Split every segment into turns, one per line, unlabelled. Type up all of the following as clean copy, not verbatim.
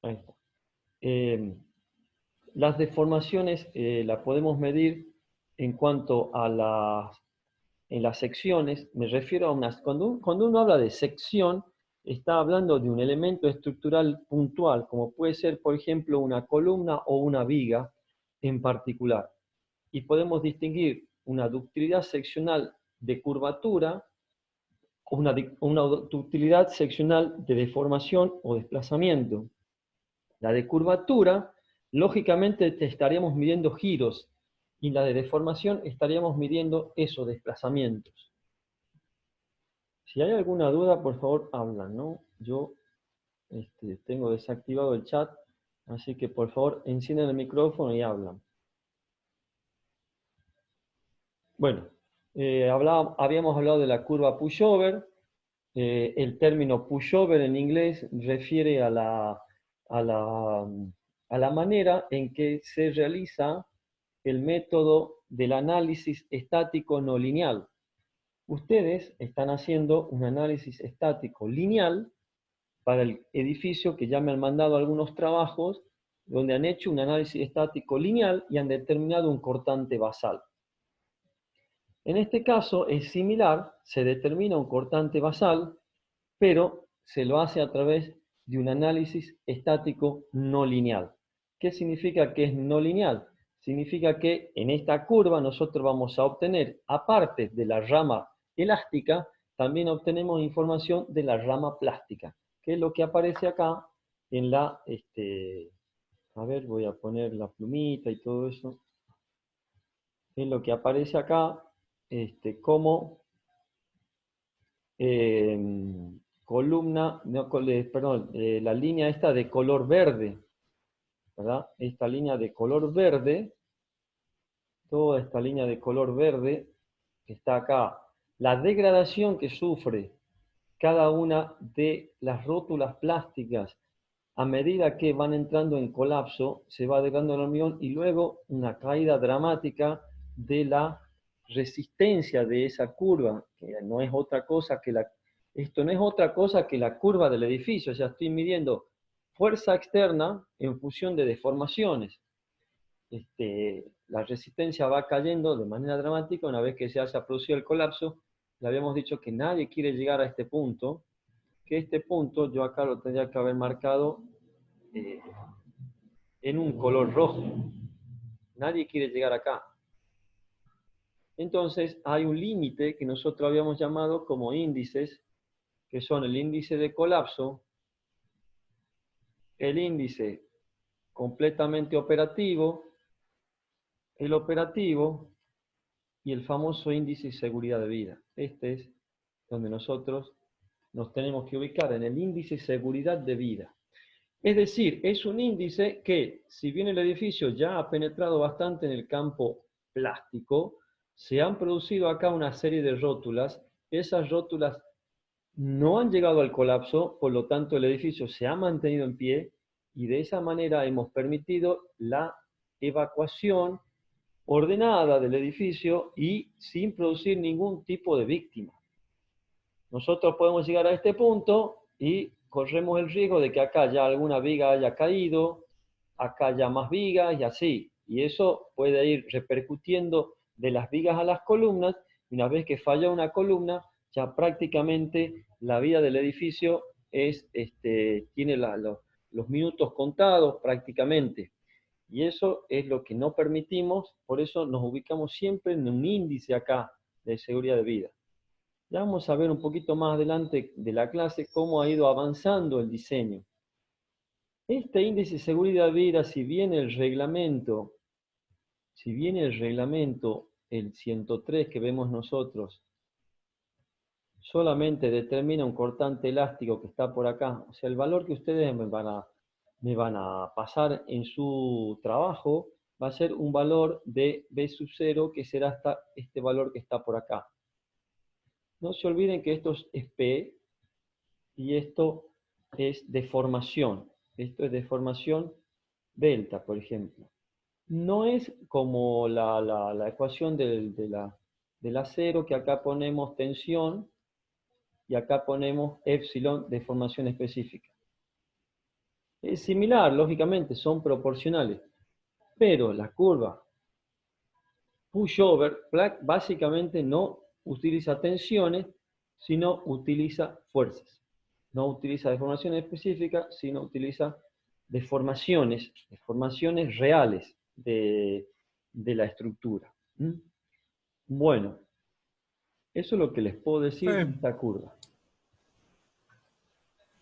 Ahí está. Las deformaciones las podemos medir en cuanto a en las secciones. Me refiero a unas, cuando uno habla de sección, está hablando de un elemento estructural puntual, como puede ser, por ejemplo, una columna o una viga en particular. Y podemos distinguir una ductilidad seccional de curvatura o una ductilidad seccional de deformación o desplazamiento. La de curvatura, lógicamente estaríamos midiendo giros, y la de deformación estaríamos midiendo esos desplazamientos. Si hay alguna duda, por favor, hablan, ¿no? Yo tengo desactivado el chat, así que por favor enciendan el micrófono y hablan. Bueno, habíamos hablado de la curva pushover. El término pushover en inglés refiere a la manera en que se realiza el método del análisis estático no lineal. Ustedes están haciendo un análisis estático lineal para el edificio, que ya me han mandado algunos trabajos donde han hecho un análisis estático lineal y han determinado un cortante basal. En este caso es similar, se determina un cortante basal, pero se lo hace a través de un análisis estático no lineal. ¿Qué significa que es no lineal? Significa que en esta curva nosotros vamos a obtener, aparte de la rama elástica, también obtenemos información de la rama plástica, que es lo que aparece acá en la, a ver, voy a poner la plumita y todo eso, es lo que aparece acá como columna, no, perdón, la línea esta de color verde, ¿verdad? Esta línea de color verde, toda esta línea de color verde que está acá, la degradación que sufre cada una de las rótulas plásticas a medida que van entrando en colapso, se va degradando el hormigón y luego una caída dramática de la resistencia de esa curva, que no es otra cosa que esto no es otra cosa que la curva del edificio. O sea, estoy midiendo fuerza externa en función de deformaciones. La resistencia va cayendo de manera dramática una vez que se haya producido el colapso. Le habíamos dicho que nadie quiere llegar a este punto, que este punto yo acá lo tendría que haber marcado en un color rojo. Nadie quiere llegar acá. Entonces hay un límite que nosotros habíamos llamado como índices, que son el índice de colapso, el índice completamente operativo, el operativo y el famoso índice de seguridad de vida. Este es donde nosotros nos tenemos que ubicar, en el índice de seguridad de vida. Es decir, es un índice que, si bien el edificio ya ha penetrado bastante en el campo plástico, se han producido acá una serie de rótulas. Esas rótulas no han llegado al colapso, por lo tanto el edificio se ha mantenido en pie y de esa manera hemos permitido la evacuación ordenada del edificio y sin producir ningún tipo de víctima. Nosotros podemos llegar a este punto y corremos el riesgo de que acá ya alguna viga haya caído, acá ya más vigas y así. Y eso puede ir repercutiendo de las vigas a las columnas, y una vez que falla una columna, ya prácticamente la vida del edificio tiene los minutos contados prácticamente. Y eso es lo que no permitimos, por eso nos ubicamos siempre en un índice acá de seguridad de vida. Ya vamos a ver un poquito más adelante de la clase cómo ha ido avanzando el diseño. Este índice de seguridad de vida, si bien el reglamento, el 103 que vemos nosotros, solamente determina un cortante elástico que está por acá, o sea, el valor que ustedes me van a pasar en su trabajo va a ser un valor de B sub 0, que será hasta este valor que está por acá. No se olviden que esto es P y esto es deformación. Esto es deformación delta, por ejemplo. No es como la ecuación del acero, que acá ponemos tensión y acá ponemos epsilon, deformación específica. Es similar, lógicamente, son proporcionales. Pero la curva pushover básicamente no utiliza tensiones, sino utiliza fuerzas. No utiliza deformaciones específicas, sino utiliza deformaciones reales de la estructura. ¿Mm? Bueno, eso es lo que les puedo decir de esta curva.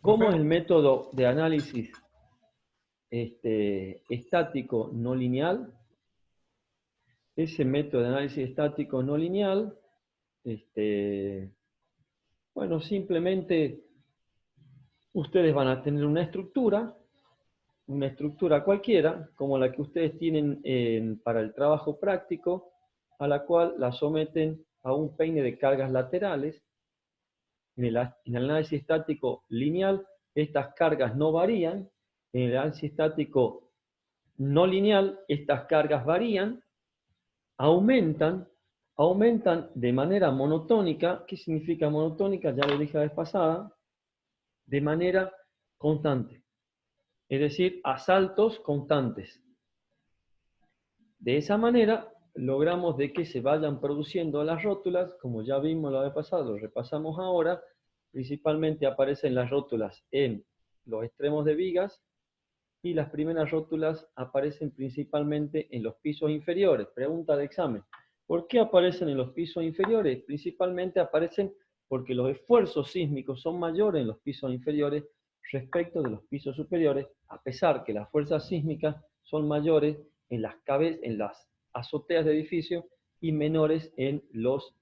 ¿Cómo es el método de análisis estático no lineal? Ese método de análisis estático no lineal, bueno, simplemente ustedes van a tener una estructura cualquiera, como la que ustedes tienen para el trabajo práctico, a la cual la someten a un peine de cargas laterales. En el análisis estático lineal, estas cargas no varían. En el análisis estático no lineal, estas cargas varían, aumentan de manera monotónica. ¿Qué significa monotónica? Ya lo dije la vez pasada. De manera constante. Es decir, a saltos constantes. De esa manera, logramos de que se vayan produciendo las rótulas, como ya vimos la vez pasada, lo repasamos ahora. Principalmente aparecen las rótulas en los extremos de vigas, y las primeras rótulas aparecen principalmente en los pisos inferiores. Pregunta de examen. ¿Por qué aparecen en los pisos inferiores? Principalmente aparecen porque los esfuerzos sísmicos son mayores en los pisos inferiores respecto de los pisos superiores, a pesar que las fuerzas sísmicas son mayores en las azoteas de edificios y menores en los,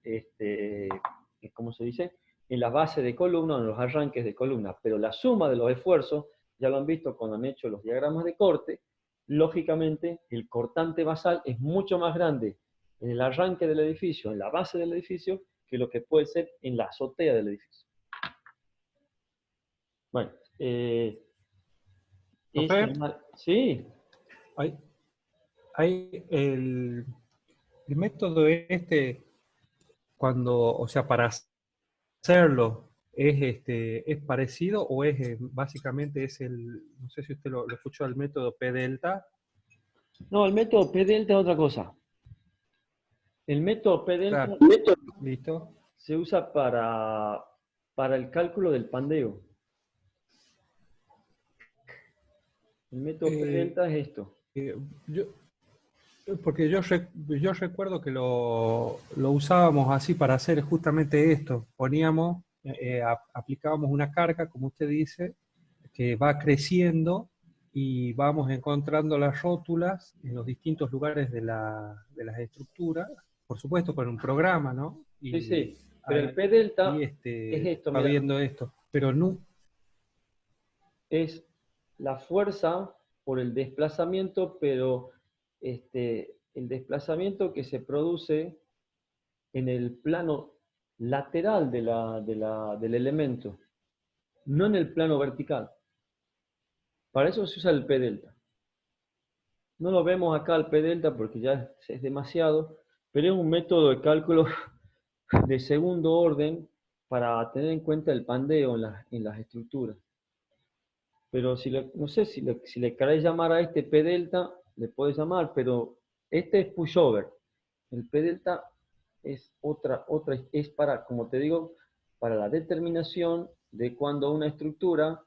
¿cómo se dice?, en las bases de columna o en los arranques de columna. Pero la suma de los esfuerzos, ya lo han visto cuando han hecho los diagramas de corte, lógicamente el cortante basal es mucho más grande en el arranque del edificio, en la base del edificio, que lo que puede ser en la azotea del edificio. Bueno, sí.
Hay el método cuando, o sea, para hacerlo, ¿es parecido o básicamente es no sé si usted lo escuchó, el método P delta?
No, el método P delta es otra cosa. El método P delta,
claro. ¿Listo?
Se usa para el cálculo del pandeo. El método P delta es esto.
Porque yo recuerdo que lo usábamos así para hacer justamente esto. Poníamos, aplicábamos una carga, como usted dice, que va creciendo y vamos encontrando las rótulas en los distintos lugares de las estructuras, por supuesto con un programa, ¿no? Y,
sí, pero el P delta es esto,
va viendo esto, pero no.
Es la fuerza por el desplazamiento, pero el desplazamiento que se produce en el plano lateral del elemento, no en el plano vertical. Para eso se usa el P delta. No lo vemos acá el P delta porque ya es demasiado, pero es un método de cálculo de segundo orden para tener en cuenta el pandeo en las estructuras. Pero no sé si le queréis llamar a este P delta, le podéis llamar, pero este es pushover. El P delta es es para, como te digo, para la determinación de cuando una estructura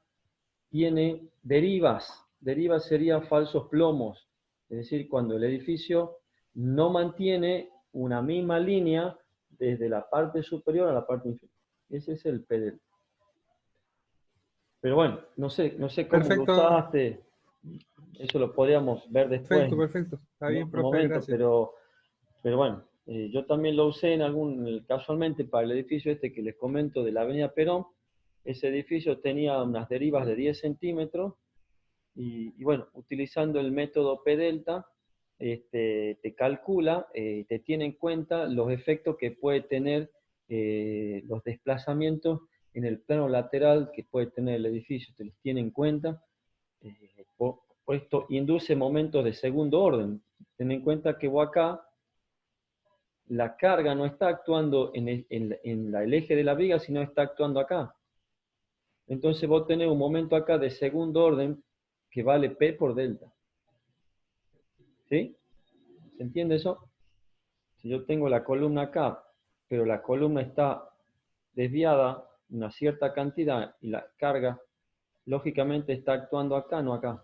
tiene derivas. Derivas serían falsos plomos, es decir, cuando el edificio no mantiene una misma línea desde la parte superior a la parte inferior. Ese es el P delta. Pero bueno, no sé cómo
Perfecto.
lo usaste. Eso lo podríamos ver después.
Perfecto. Está bien, profe,
momento,
gracias.
pero bueno, yo también lo usé casualmente para el edificio que les comento de la Avenida Perón. Ese edificio tenía unas derivas de 10 centímetros y bueno, utilizando el método P delta, te calcula, te tiene en cuenta los efectos que puede tener los desplazamientos en el plano lateral que puede tener el edificio, te los tiene en cuenta. Por esto induce momentos de segundo orden. Ten en cuenta que vos acá, la carga no está actuando en el eje de la viga, sino está actuando acá. Entonces vos tenés un momento acá de segundo orden que vale P por delta. ¿Sí? ¿Se entiende eso? Si yo tengo la columna acá, pero la columna está desviada una cierta cantidad y la carga, lógicamente, está actuando acá, no acá.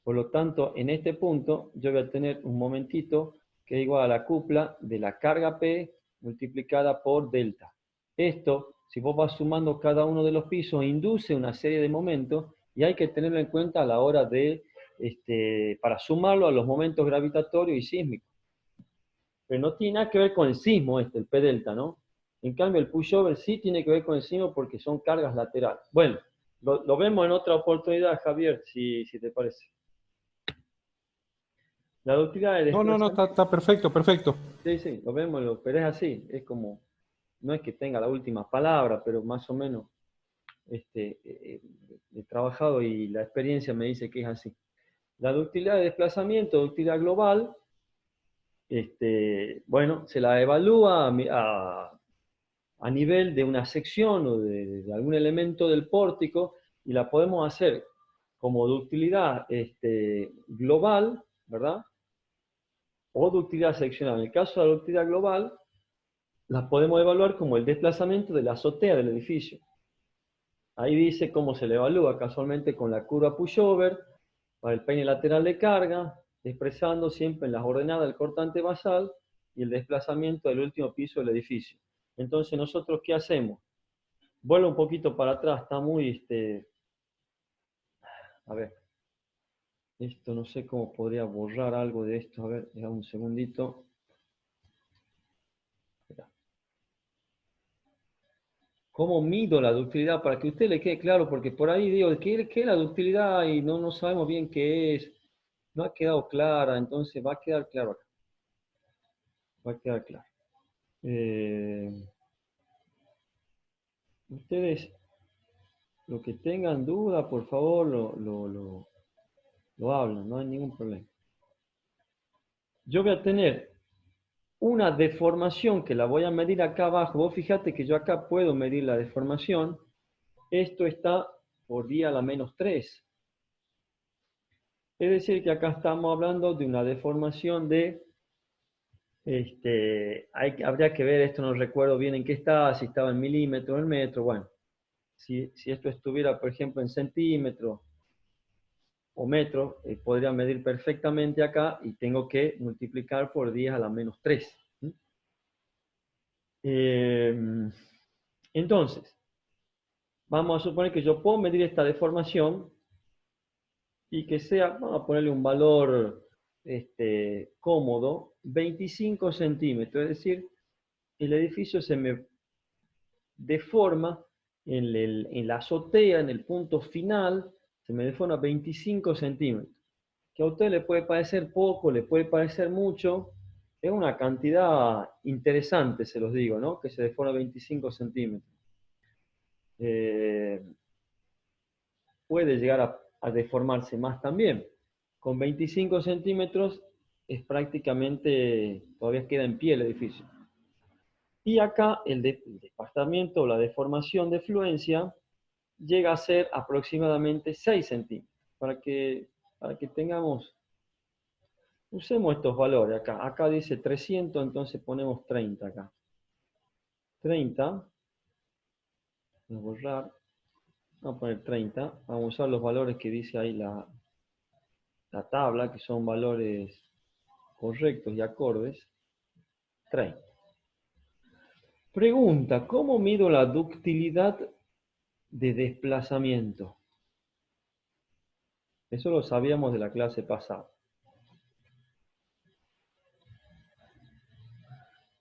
Por lo tanto, en este punto, yo voy a tener un momentito que es igual a la cupla de la carga P multiplicada por delta. Esto, si vos vas sumando cada uno de los pisos, induce una serie de momentos y hay que tenerlo en cuenta a la hora de, para sumarlo a los momentos gravitatorios y sísmicos. Pero no tiene nada que ver con el sismo el P delta, ¿no? En cambio, el pushover sí tiene que ver con el sismo porque son cargas laterales. Bueno, lo vemos en otra oportunidad, Javier, si te parece. La ductilidad de
No, no, no,
desplazamiento.
está perfecto, perfecto.
Sí, sí, lo vemos, pero es así. Es como, no es que tenga la última palabra, pero más o menos he trabajado y la experiencia me dice que es así. La ductilidad de desplazamiento, ductilidad global, bueno, se la evalúa a nivel de una sección o de algún elemento del pórtico y la podemos hacer como ductilidad global, ¿verdad? O ductilidad seccional. En el caso de la ductilidad global, las podemos evaluar como el desplazamiento de la azotea del edificio. Ahí dice cómo se le evalúa, casualmente con la curva pushover, para el peine lateral de carga, expresando siempre en las ordenadas del cortante basal y el desplazamiento del último piso del edificio. Entonces, ¿nosotros qué hacemos? Vuelvo un poquito para atrás, está muy, a ver, esto no sé cómo podría borrar algo de esto, a ver, un segundito. ¿Cómo mido la ductilidad? Para que a usted le quede claro, porque por ahí digo, ¿qué es la ductilidad? Y no sabemos bien qué es. No ha quedado clara, entonces va a quedar claro acá. Va a quedar claro. Ustedes, lo que tengan duda, por favor, lo hablan, no hay ningún problema. Yo voy a tener una deformación que la voy a medir acá abajo. Vos fíjate que yo acá puedo medir la deformación. Esto está por día a la -3. Es decir, que acá estamos hablando de una deformación de, habría que ver, esto no recuerdo bien en qué está, si estaba en milímetros, en metro, bueno. Si esto estuviera, por ejemplo, en centímetros o metros, podría medir perfectamente acá y tengo que multiplicar por 10 a la -3. Entonces, vamos a suponer que yo puedo medir esta deformación y que sea, vamos a ponerle un valor cómodo, 25 centímetros, es decir, el edificio se me deforma en la azotea, en el punto final, se me deforma 25 centímetros. Que a usted le puede parecer poco, le puede parecer mucho, es una cantidad interesante, se los digo, ¿no? Que se deforma 25 centímetros. Puede llegar a deformarse más también. Con 25 centímetros es prácticamente, todavía queda en pie el edificio. Y acá el desplazamiento o la deformación de fluencia llega a ser aproximadamente 6 centímetros. Para que tengamos, usemos estos valores acá. Acá dice 300, entonces ponemos 30 acá. 30, voy a borrar, vamos a poner 30. Vamos a usar los valores que dice ahí la tabla, que son valores correctos y acordes. 30. Pregunta, ¿cómo mido la ductilidad de desplazamiento? Eso lo sabíamos de la clase pasada.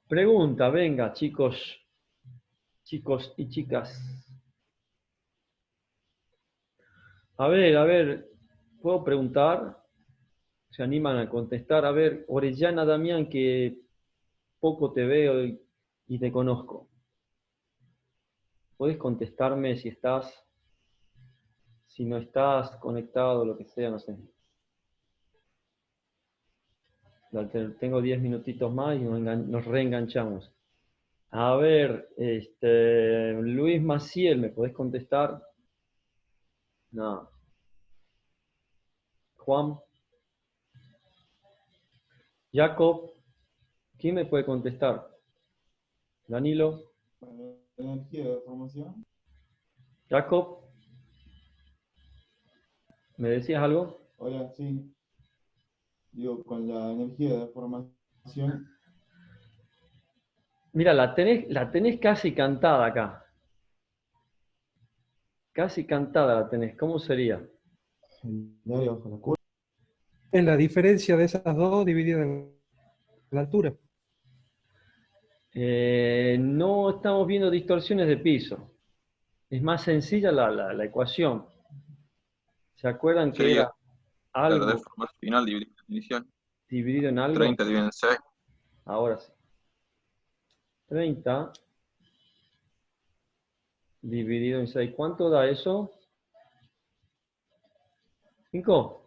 Pregunta, venga, chicos y chicas. A ver, ¿puedo preguntar? ¿Se animan a contestar? A ver, Orellana Damián, que poco te veo y te conozco. ¿Puedes contestarme si no estás conectado, lo que sea, no sé? Tengo 10 minutitos más y nos reenganchamos. A ver, Luis Maciel, ¿me podés contestar? No. Juan, Jacob, ¿quién me puede contestar? Danilo,
La energía de deformación.
Jacob, ¿me decías algo?
Hola, sí. Digo, con la energía de deformación.
Mira, la tenés casi cantada acá. Casi cantada la tenés. ¿Cómo sería?
El área bajo la curva.
Es la diferencia de esas dos dividida en la altura.
No estamos viendo distorsiones de piso. Es más sencilla la ecuación. ¿Se acuerdan que
Sería
era
la
algo
deformación final dividida en inicial.
dividido en algo?
30 dividido en 6.
Ahora sí. 30 dividido en 6. ¿Cuánto da eso? 5.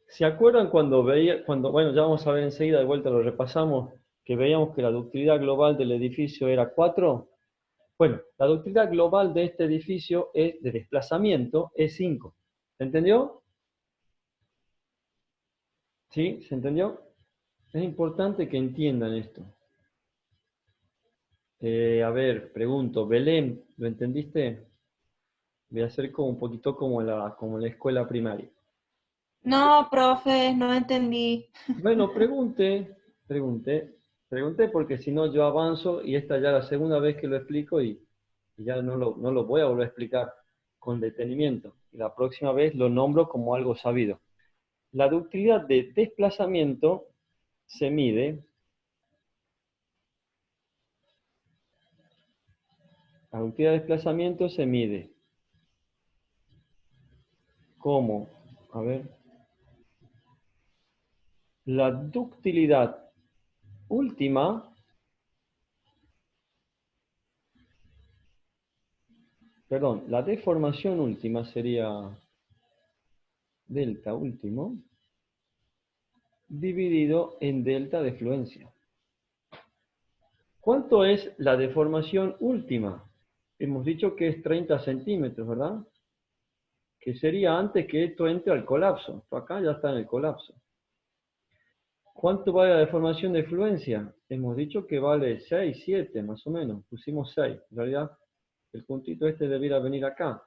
¿Se acuerdan bueno, ya vamos a ver enseguida, de vuelta lo repasamos, que veíamos que la ductilidad global del edificio era 4? Bueno, la ductilidad global de este edificio es de desplazamiento es 5. ¿Se entendió? ¿Sí? ¿Se entendió? Es importante que entiendan esto. A ver, pregunto, Belén, ¿lo entendiste? Voy a hacer como un poquito como en la escuela primaria.
No, profe, no entendí.
Bueno, pregunté porque si no yo avanzo y esta ya es la segunda vez que lo explico y ya no lo voy a volver a explicar con detenimiento. Y la próxima vez lo nombro como algo sabido. La ductilidad de desplazamiento se mide, la ductilidad de desplazamiento se mide como, a ver, la ductilidad última, perdón, la deformación última sería delta último dividido en delta de fluencia. ¿Cuánto es la deformación última? Hemos dicho que es 30 centímetros, ¿verdad? Que sería antes que esto entre al colapso. Esto acá ya está en el colapso. ¿Cuánto vale la deformación de fluencia? Hemos dicho que vale 6, 7 más o menos. Pusimos 6. En realidad, el puntito este debiera venir acá.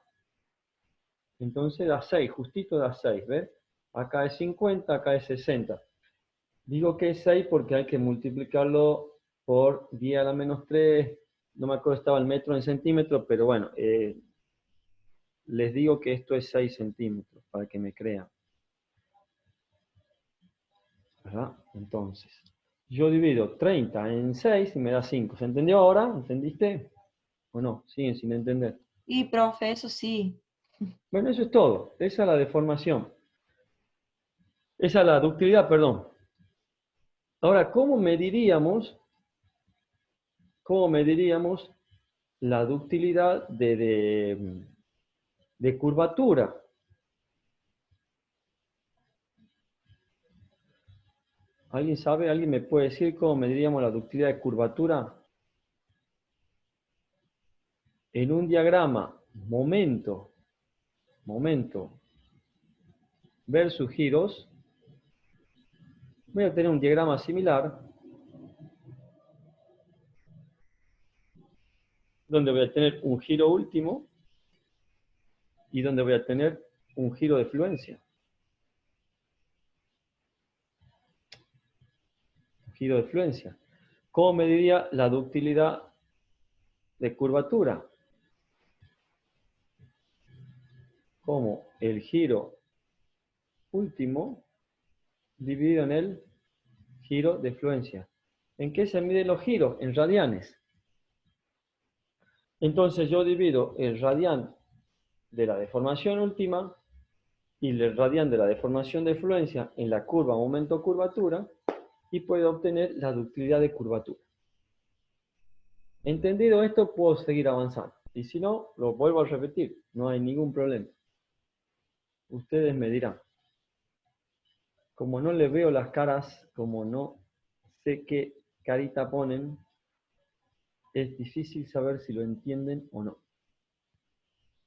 Entonces da 6, justito da 6, ¿ves? Acá es 50, acá es 60. Digo que es 6 porque hay que multiplicarlo por 10 a la menos 3. No me acuerdo, estaba el metro en centímetros, pero bueno, les digo que esto es 6 centímetros, para que me crean. ¿Verdad? Entonces, yo divido 30 en 6 y me da 5. ¿Se entendió ahora? ¿Entendiste? ¿O no? Siguen sin entender.
Y, profe, eso sí.
Bueno, eso es todo. Esa es la deformación. Esa es la ductilidad, perdón. Ahora, ¿cómo mediríamos la ductilidad de curvatura? ¿Alguien sabe? ¿Alguien me puede decir cómo mediríamos la ductilidad de curvatura? En un diagrama, momento versus giros, voy a tener un diagrama similar, donde voy a tener un giro último y donde voy a tener un giro de fluencia. Giro de fluencia. ¿Cómo mediría la ductilidad de curvatura? Como el giro último dividido en el giro de fluencia. ¿En qué se miden los giros? En radianes. Entonces yo divido el radián de la deformación última y el radián de la deformación de fluencia en la curva momento-curvatura y puedo obtener la ductilidad de curvatura. Entendido esto, puedo seguir avanzando. Y si no, lo vuelvo a repetir. No hay ningún problema. Ustedes me dirán. Como no les veo las caras, como no sé qué carita ponen, es difícil saber si lo entienden o no.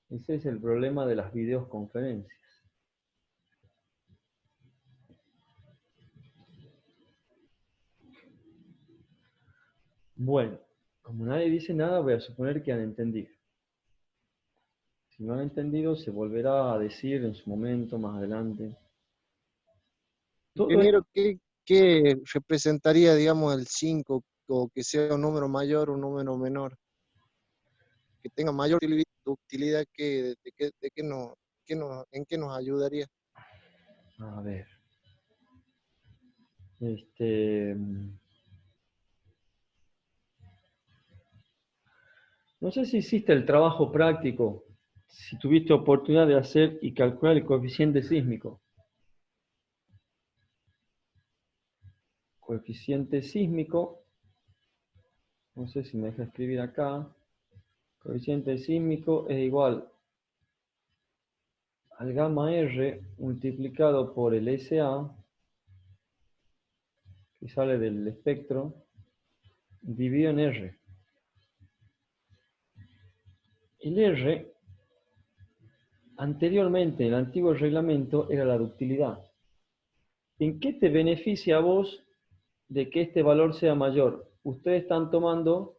Ese es el problema de las videoconferencias. Bueno, como nadie dice nada, voy a suponer que han entendido. Si no han entendido, se volverá a decir en su momento, más adelante. Todo
Ingeniero, ¿qué representaría, digamos, el 5 o que sea un número mayor o un número menor? Que tenga mayor utilidad que, ¿en qué nos ayudaría?
a ver. No sé si hiciste el trabajo práctico, si tuviste oportunidad de hacer y calcular el coeficiente sísmico. Coeficiente sísmico, no sé si me deja escribir acá. Coeficiente sísmico es igual al gamma R multiplicado por el SA, que sale del espectro, dividido en R. El R, anteriormente, en el antiguo reglamento, era la ductilidad. ¿En qué te beneficia a vos de que este valor sea mayor? Ustedes están tomando,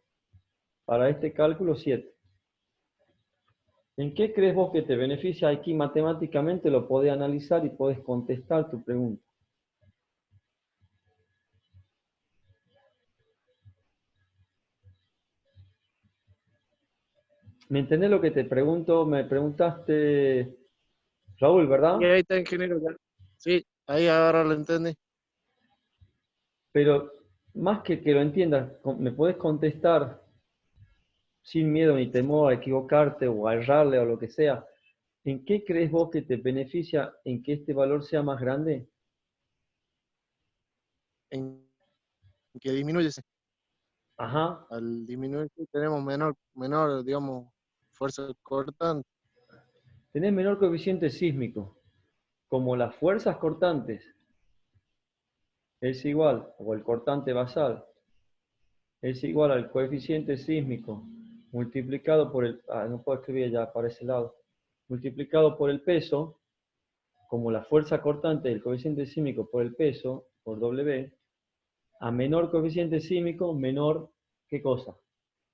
para este cálculo, 7. ¿En qué crees vos que te beneficia? Aquí matemáticamente lo podés analizar y podés contestar tu pregunta. ¿Me entendés lo que te pregunto? Me preguntaste, Raúl, ¿verdad?
Y ahí está, ingeniero. Sí, ahí ahora lo entendí.
Pero más que lo entiendas, me podés contestar sin miedo ni temor a equivocarte o a errarle o lo que sea. ¿En qué crees vos que te beneficia en que este valor sea más grande?
En que disminuye.
Ajá.
Al disminuir tenemos menor, digamos, fuerza cortante.
Tenés menor coeficiente sísmico. Como las fuerzas cortantes es igual, o el cortante basal, es igual al coeficiente sísmico multiplicado por el... no puedo escribir ya para ese lado. Multiplicado por el peso, como la fuerza cortante del coeficiente sísmico por el peso, por W, a menor coeficiente sísmico, menor, ¿qué cosa?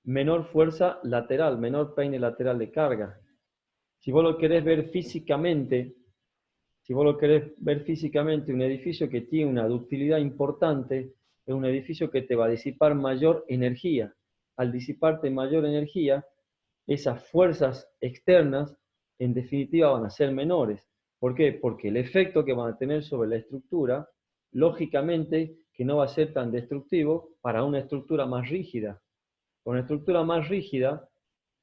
Menor fuerza lateral, menor peine lateral de carga. Si vos lo querés ver físicamente, un edificio que tiene una ductilidad importante, es un edificio que te va a disipar mayor energía. Al disiparte mayor energía, esas fuerzas externas, en definitiva, van a ser menores. ¿Por qué? Porque el efecto que van a tener sobre la estructura, lógicamente, que no va a ser tan destructivo para una estructura más rígida. Con una estructura más rígida,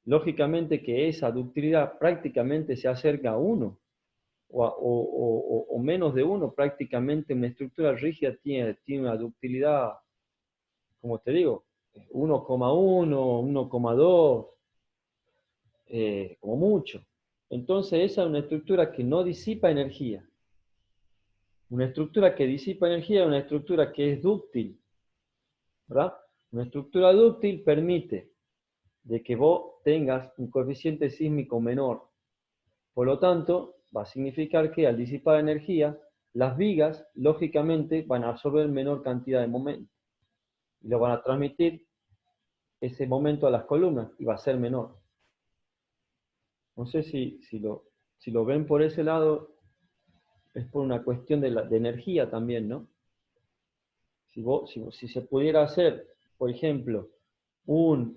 lógicamente que esa ductilidad prácticamente se acerca a 1, o menos de 1, prácticamente una estructura rígida tiene una ductilidad, como te digo, 1,1, 1,2, como mucho. Entonces esa es una estructura que no disipa energía. Una estructura que disipa energía es una estructura que es dúctil, ¿verdad? Una estructura dúctil permite de que vos tengas un coeficiente sísmico menor. Por lo tanto, va a significar que al disipar energía, las vigas, lógicamente, van a absorber menor cantidad de momento. Y lo van a transmitir ese momento a las columnas y va a ser menor. No sé si lo ven por ese lado, es por una cuestión de energía también, ¿no? Si se pudiera hacer, por ejemplo, por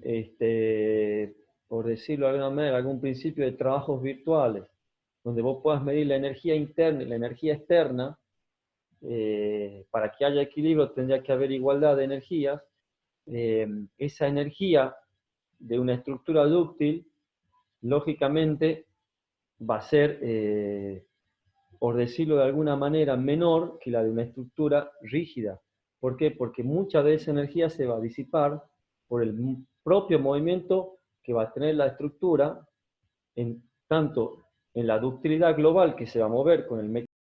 decirlo de alguna manera, algún principio de trabajos virtuales, donde vos puedas medir la energía interna y la energía externa, para que haya equilibrio tendría que haber igualdad de energías. Esa energía de una estructura dúctil, lógicamente, va a ser, por decirlo de alguna manera, menor que la de una estructura rígida. ¿Por qué? Porque mucha de esa energía se va a disipar por el propio movimiento que va a tener la estructura, tanto en la ductilidad global que se va a mover con el mecanismo